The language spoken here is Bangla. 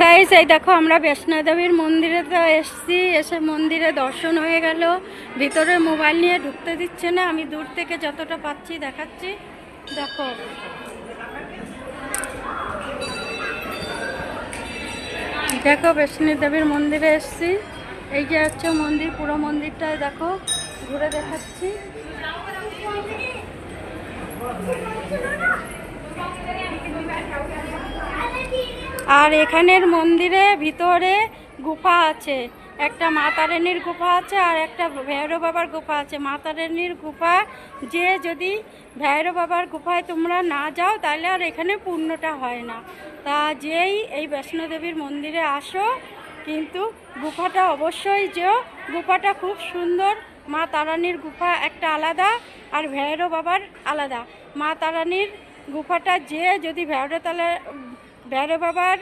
গাইস, এই দেখো আমরা বৈষ্ণোদেবীর মন্দিরে তো এসছি, এসে মন্দিরে দর্শন হয়ে গেল। ভিতরে মোবাইল নিয়ে ঢুকতে দিচ্ছে না, আমি দূর থেকে যতটা পাচ্ছি দেখাচ্ছি। দেখো দেখো বৈষ্ণোদেবীর মন্দিরে এসছি। এই যে হচ্ছে মন্দির, পুরো মন্দিরটায় দেখো, ঘুরে দেখাচ্ছি। আর এখানের মন্দিরে ভিতরে গুফা আছে, একটা মা তারিণীর গুফা আছে আর একটা ভৈরব বাবার গুফা আছে। মা তারিণীর গুফা যে যদি ভৈরব বাবার গুফায় তোমরা না যাও তাহলে আর এখানে পুণ্যটা হয় না। তা যেই এই বৈষ্ণোদেবীর মন্দিরে আসো কিন্তু গুফাটা অবশ্যই যেও, গুফাটা খুব সুন্দর। মা তারিণীর গুফা একটা আলাদা আর ভৈরব বাবার আলাদা। মা তারিণীর গুফাটা যে যদি ভৈরব বাবার